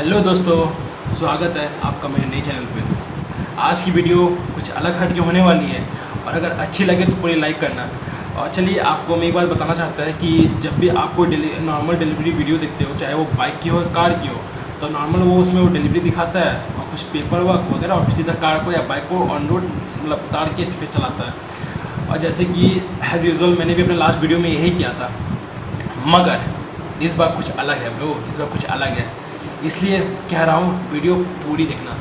Hello दोस्तों, स्वागत है आपका मेरे नए चैनल पे। आज की वीडियो कुछ अलग हट के होने वाली है और अगर अच्छी लगे तो पूरी लाइक करना। और चलिए आपको मैं एक बात बताना चाहता है कि जब भी आपको नॉर्मल डिलीवरी वीडियो देखते हो, चाहे वो बाइक की हो कार की हो, तो नॉर्मल वो उसमें वो डिलीवरी दिखाता है और कुछ पेपर वर्क वगैरह और सीधा कार को या बाइक को ऑन रोड मतलब उतार के फिर चलाता है। और जैसे कि एज यूजुअल मैंने भी अपने लास्ट वीडियो में यही किया था, मगर इस बार कुछ अलग है ब्रो, इस बार कुछ अलग है, इसलिए कह रहा हूँ वीडियो पूरी देखना।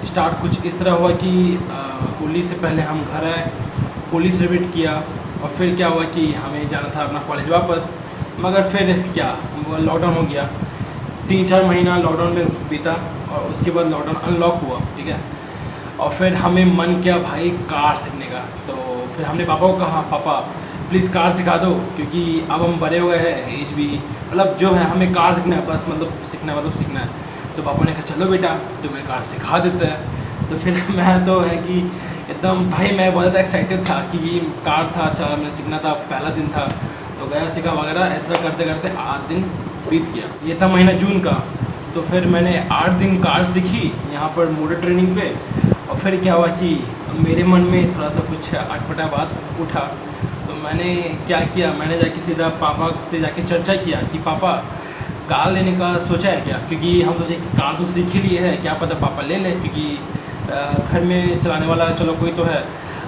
स्टार्ट कुछ इस तरह हुआ कि होली से पहले हम घर आए, होली सेलिब्रेट किया और फिर क्या हुआ कि हमें जाना था अपना कॉलेज वापस। मगर फिर क्या वो लॉकडाउन हो गया, 3-4 महीना लॉकडाउन में बीता और उसके बाद लॉकडाउन अनलॉक हुआ, ठीक है। और फिर हमें मन किया भाई कार सीखने का, तो फिर हमने पापा को कहा पापा प्लीज़ कार सिखा दो, क्योंकि अब हम बड़े हो गए हैं, एज भी मतलब जो है हमें कार सीखना है, बस मतलब सीखना है। तो पापा ने कहा चलो बेटा तुम्हें कार सिखा देते हैं। तो फिर मैं तो है कि एकदम भाई मैं बहुत ज़्यादा एक्साइटेड था कि ये कार था, अच्छा मैं सीखना था, पहला दिन था तो गया सीखा वगैरह, ऐसा करते करते 8 दिन बीत गया। ये था महीना जून का। तो फिर मैंने 8 दिन कार सीखी यहाँ पर मोटर ट्रेनिंग पे। और फिर क्या हुआ कि मेरे मन में थोड़ा सा कुछ अटपटा बात उठा, तो मैंने क्या किया, मैंने जाके सीधा पापा से जाके चर्चा किया कि पापा कार लेने का सोचा है क्या, क्योंकि हम सोचे कि कार तो सीख ही लिए है, क्या पता पापा ले लें, क्योंकि घर में चलाने वाला चलो कोई तो है।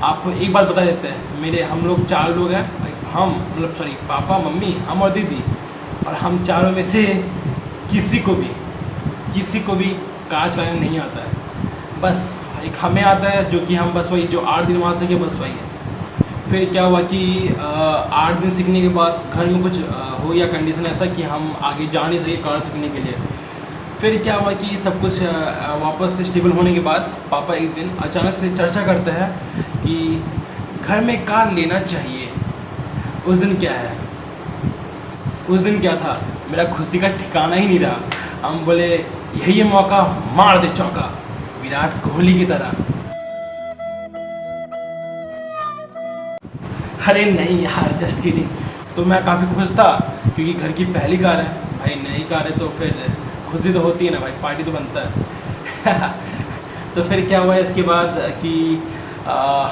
आपको एक बात बता देते हैं, हम लोग 4 लोग हैं, हम मतलब सॉरी पापा मम्मी हम और दीदी, और हम चारों में से किसी को भी कार चलाने नहीं आता है। बस एक हमें आता है जो कि हम बस वही जो 8 दिन वहाँ सीखे बस वही है। फिर क्या हुआ कि 8 दिन सीखने के बाद घर में कुछ हो या कंडीशन ऐसा कि हम आगे जा नहीं सके कार सीखने के लिए। फिर क्या हुआ कि सब कुछ वापस स्टेबल होने के बाद पापा एक दिन अचानक से चर्चा करते हैं कि घर में कार लेना चाहिए। उस दिन क्या था, मेरा खुशी का ठिकाना ही नहीं रहा। हम बोले यही मौका, मार दे चौका, विराट कोहली की तरह। अरे नहीं यार, जस्ट किडिंग। तो मैं काफ़ी खुश था क्योंकि घर की पहली कार है भाई, नई कार है तो फिर खुशी तो होती है ना भाई, पार्टी तो बनता है। तो फिर क्या हुआ इसके बाद कि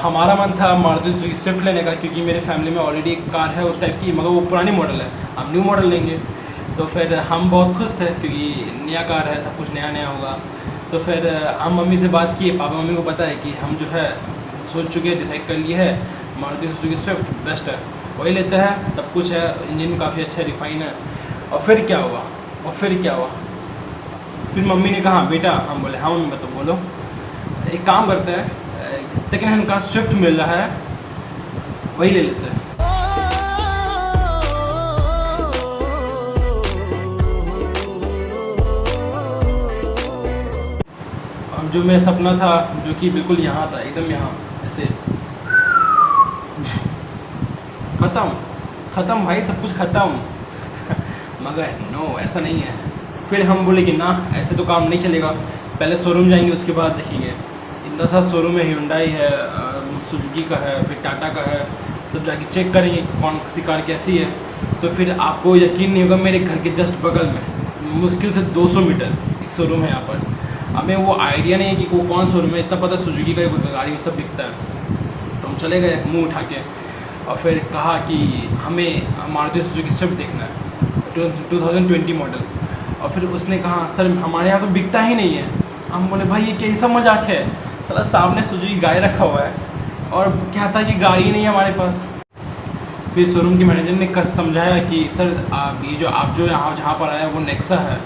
हमारा मन था मारुति सुजुकी स्विफ्ट लेने का, क्योंकि मेरे फैमिली में ऑलरेडी एक कार है उस टाइप की, मगर वो पुरानी मॉडल है, हम न्यू मॉडल लेंगे। तो फिर हम बहुत खुश थे क्योंकि नया कार है, सब कुछ नया नया होगा। तो फिर हम मम्मी से बात किए, पापा मम्मी को पता है कि हम जो है सोच चुके हैं, डिसाइड कर लिए है मारुति सुजुकी स्विफ्ट बेस्ट है, वही लेते हैं, सब कुछ है, इंजन काफ़ी अच्छा रिफाइन है। और फिर क्या हुआ, फिर मम्मी ने कहा बेटा, हम बोले हाँ मम्मी तो बोलो, एक काम करते हैं, सेकेंड हैंड कार स्विफ्ट मिल रहा है वही ले लेते हैं। अब जो मेरा सपना था, जो कि बिल्कुल यहाँ था, एकदम यहाँ ऐसे ख़त्म भाई, सब कुछ ख़त्म। मगर नो, ऐसा नहीं है। फिर हम बोले कि ना ऐसे तो काम नहीं चलेगा, पहले शोरूम जाएंगे उसके बाद देखेंगे। इतना सा शोरूम है, Hyundai है, सुजुकी का है, फिर टाटा का है, सब जाके चेक करेंगे कौन सी कार कैसी है। तो फिर आपको यकीन नहीं होगा, मेरे घर के जस्ट बगल में मुश्किल से 200 मीटर एक शोरूम है यहाँ पर। हमें वो आइडिया नहीं है कि वो कौन शोरूम है, इतना पता सुजुकी का गाड़ी में सब बिकता है। तो हम चले गए मुँह उठा के और फिर कहा कि हमें मारुति सुजुकी स्विफ्ट देखना है 2020 मॉडल। और फिर उसने कहा सर हमारे यहाँ तो बिकता ही नहीं है। हम बोले भाई ये कैसा मजाक है, साला सामने सुजुकी गाड़ी रखा हुआ है और क्या था कि गाड़ी नहीं है हमारे पास। फिर शोरूम के मैनेजर ने समझाया कि सर आप जो यहाँ जहाँ पर आया वो नेक्सा है,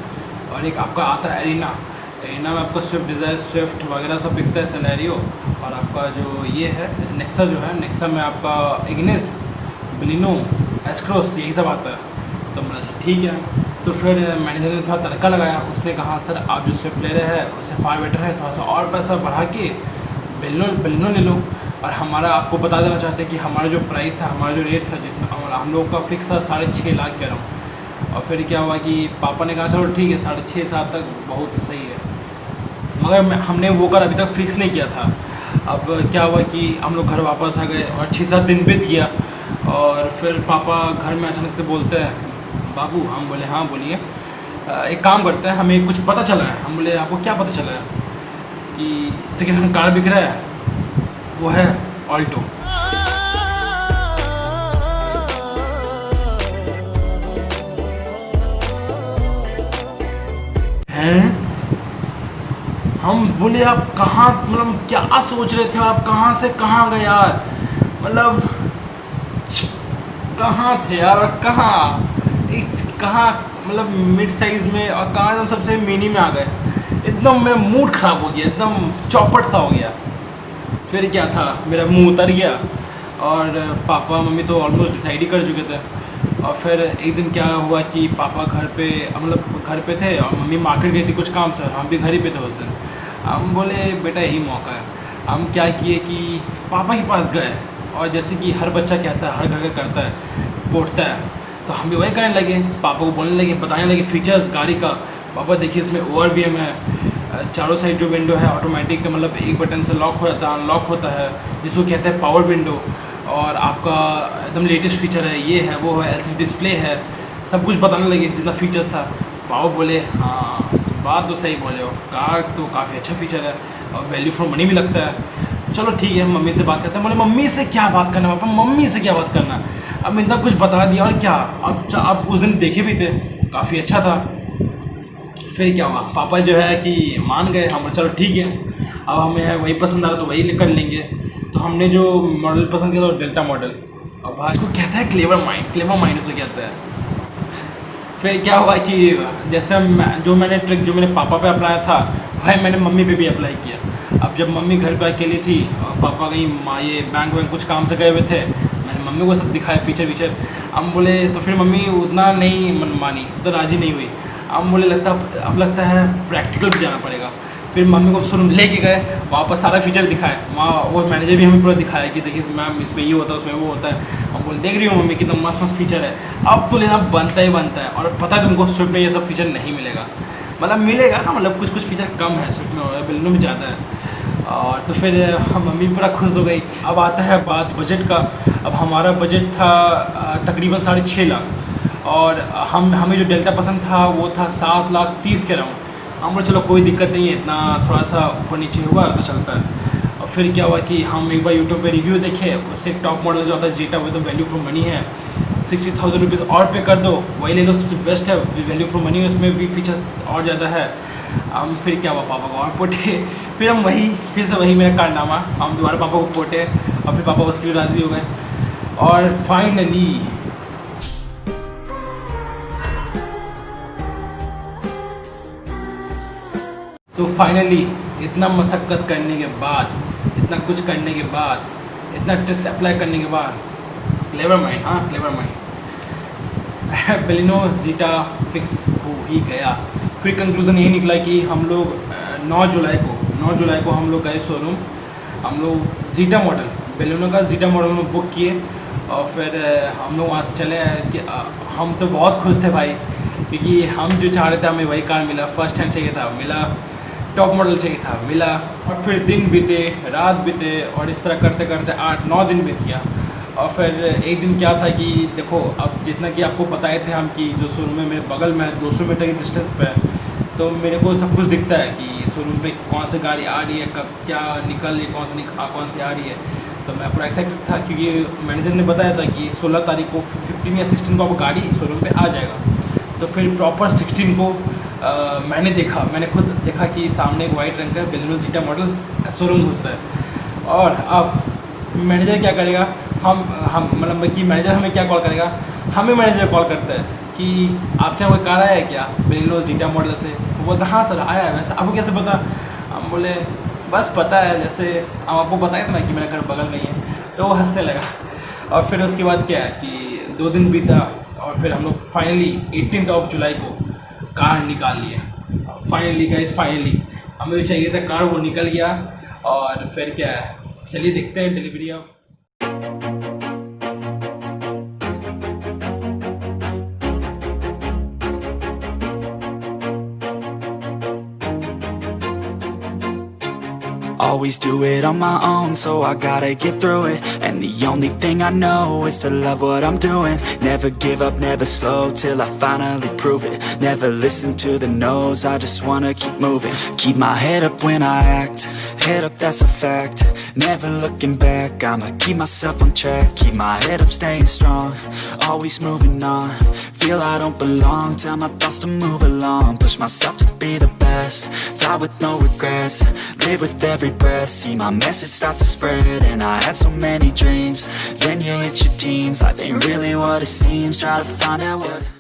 और एक आपका आता है एरिना में आपका स्विफ्ट डिज़ायर स्विफ्ट वगैरह सब बिकता है, सेलेरियो। और आपका जो ये है नेक्सा जो है, नेक्सा में आपका इग्निस, बलिनो, एस्क्रोस यही सब आता है। तो मैंने अच्छा ठीक है। तो फिर मैनेजर ने थोड़ा तड़का लगाया, उसने कहा सर आप जो स्विफ्ट ले रहे हैं उससे फार बेटर है, थोड़ा सा और पैसा बढ़ा के बेलिनो ले लो। और हमारा आपको बता देना चाहते हैं कि हमारा जो प्राइस था, हमारा जो रेट था, जिसमें हम लोग का फिक्स था 6.5 लाख कह रहा हूँ। और फिर क्या हुआ कि पापा ने कहा चलो ठीक है 6.5-7 तक बहुत सही है, मगर हमने वो कर अभी तक फिक्स नहीं किया था। अब क्या हुआ कि हम लोग घर वापस आ गए और 6-7 दिन बीत गया। और फिर पापा घर में अचानक से बोलते हैं बाबू। हम बोले हाँ बोलिए। एक काम करते हैं, हमें कुछ पता चला है। हम बोले आपको क्या पता चला है? कि सेकेंड हैंड कार बिक रहा है, वो है ऑल्टो। हैं? हम बोले आप कहाँ, मतलब क्या सोच रहे थे और आप कहाँ से कहाँ गए यार? मतलब कहाँ थे यार और कहाँ मतलब मिड साइज़ में, और कहाँ एकदम सबसे मिनी में आ गए। एकदम मेरा मूड ख़राब हो गया, एकदम चौपट सा हो गया। फिर क्या था, मेरा मुंह उतर गया और पापा मम्मी तो ऑलमोस्ट डिसाइड ही कर चुके थे। और फिर एक दिन क्या हुआ कि पापा घर पे, मतलब घर पे थे और मम्मी मार्केट गई थी कुछ काम से, हम भी घर ही पे थे उस दिन। हम बोले बेटा यही मौका है। हम क्या किए कि पापा के पास गए, और जैसे कि हर बच्चा कहता है, हर घर का करता है, पोंछता है, तो हम भी वही करने लगे। पापा को बोलने लगे, बताने लगे फीचर्स गाड़ी का। पापा देखिए इसमें ORVM है, चारों साइड जो विंडो है ऑटोमेटिक, मतलब एक बटन से लॉक हो जाता है, अनलॉक होता है, जिसको कहते हैं पावर विंडो। और आपका एकदम लेटेस्ट फीचर है, ये है वो है, LCD डिस्प्ले है, सब कुछ बताने लगे जितना फीचर्स था। पापा बोले हाँ बात तो सही बोले हो, कार तो काफ़ी अच्छा फीचर है और वैल्यू फॉर मनी भी लगता है। चलो ठीक है मम्मी से बात करते हैं। बोले मम्मी से क्या बात करना पापा, मम्मी से क्या बात करना? अब इतना कुछ बता दिया और क्या, अब उस दिन देखे भी थे, काफ़ी अच्छा था। फिर क्या हुआ, पापा जो है कि मान गए। हम चलो ठीक है, अब हमें वही पसंद आ रहा तो वही कर लेंगे। तो हमने जो मॉडल पसंद किया था वो डेल्टा मॉडल। अब भाई इसको कहता है क्लेवर माइंड उसे कहता है। फिर क्या हुआ कि जैसे जो मैंने पापा पे अप्लाई था, भाई मैंने मम्मी पे भी अप्लाई किया। अब जब मम्मी घर पे अकेली थी और पापा कहीं ये बैंक वैंक कुछ काम से गए हुए थे, मैंने मम्मी को सब दिखाया फीचर वीचर। हम बोले तो फिर मम्मी उतना नहीं मानी, तो राज़ी नहीं हुई। अब बोले अब लगता है प्रैक्टिकल भी जाना पड़ेगा। फिर मम्मी को शोरूम लेके गए, वहाँ पर सारा फीचर दिखाए। वहाँ वो मैनेजर भी हमें पूरा दिखाया कि देखिए मैम इसमें ये होता है, उसमें वो होता है। हम बोले देख रही हूँ मम्मी कितना मस्त मस्त फीचर है, अब तो लेना बनता ही बनता है। और पता है तुमको स्विफ्ट में ये सब फीचर नहीं मिलेगा, मतलब मिलेगा मतलब कुछ फीचर कम है स्विफ्ट में और बेलिनो में ज़्यादा है। और तो फिर हम मम्मी पूरा खुश हो गई। अब आता है बात बजट का। अब हमारा बजट था तकरीबन 6.5 लाख, और हमें जो डेल्टा पसंद था वो था 7.30 लाख के अराउंड। हम बोले चलो कोई दिक्कत नहीं है, इतना थोड़ा सा ऊपर नीचे हुआ तो चलता है। और फिर क्या हुआ कि हम एक बार यूट्यूब पे रिव्यू देखे, उससे एक टॉप मॉडल जो आता है जेटा, वो तो वैल्यू फॉर मनी है, 60,000 रुपीज़ और पे कर दो वही ले लो, सबसे बेस्ट है, वैल्यू फॉर मनी, उसमें भी फीचर्स और ज़्यादा है। हम फिर क्या हुआ, पापा को और पोटे। फिर हम फिर से वही मेरा कारनामा, हम दोबारा पापा को पोटे और फिर पापा उसके लिए राज़ी हो गए। और फाइनली इतना मशक्क़त करने के बाद, इतना कुछ करने के बाद, इतना ट्रिक्स अप्लाई करने के बाद, क्लेवर माइंड बेलिनो ज़ीटा फिक्स हो ही गया। फिर कंक्लूज़न यही निकला कि हम लोग 9 जुलाई को हम लोग गए शोरूम। हम लोग ज़ीटा मॉडल, बेलिनो का ज़ीटा मॉडल में बुक किए। और फिर हम लोग वहाँ से चले आए कि हम तो बहुत खुश थे भाई, क्योंकि हम जो चाह रहे थे हमें वही कार मिला, फर्स्ट हैंड चाहिए था मिला, टॉप मॉडल चाहिए था मिला। और फिर दिन बीते, रात बीते, और इस तरह करते करते 8-9 दिन बीत गया। और फिर एक दिन क्या था कि देखो, अब जितना कि आपको बताए थे हम कि जो शोरूम है मेरे बगल में है, 200 मीटर की डिस्टेंस पे है, तो मेरे को सब कुछ दिखता है कि शोरूम पे कौन सी गाड़ी आ रही है, कब क्या निकल रही है, कौन सी आ रही है। तो मैं पूरा एक्साइटेड था क्योंकि मैनेजर ने बताया था कि 16 तारीख को 15 या 16 को आपको गाड़ी शोरूम पे आ जाएगा। तो फिर प्रॉपर 16 को मैंने खुद देखा कि सामने एक वाइट रंग का बेलिनो ज़ीटा मॉडल शोरूम घुस रहा है। और अब मैनेजर क्या करेगा, हम मतलब कि मैनेजर हमें क्या कॉल करेगा, हमें मैनेजर कॉल करता है कि आपके यहाँ कोई कार आया है क्या बेलिनो ज़ीटा मॉडल से। वो बोलता हाँ सर आया है। वैसे आपको कैसे पता? हम बोले बस पता है, जैसे हम आपको बताया था ना कि मेरा घर बगल में ही है। तो वो हंसने लगा। और फिर उसके बाद क्या है कि 2 दिन बीता और फिर हम लोग फाइनली 18 जुलाई को कार निकाल लिए। फाइनली गाइस, फाइनली हमें चाहिए था कार, वो निकल गया। और फिर क्या है, चलिए देखते हैं डिलीवरी अब। Always do it on my own, so I gotta get through it. And the only thing I know is to love what I'm doing. Never give up, never slow, till I finally prove it. Never listen to the no's, I just wanna keep moving. Keep my head up when I act, head up, that's a fact. Never looking back, I'ma keep myself on track. Keep my head up, staying strong, always moving on. Feel I don't belong, tell my thoughts to move along. Push myself to be the best, die with no regrets. Live with every breath, see my message start to spread. And I had so many dreams, then you hit your teens. Life ain't really what it seems, try to find out what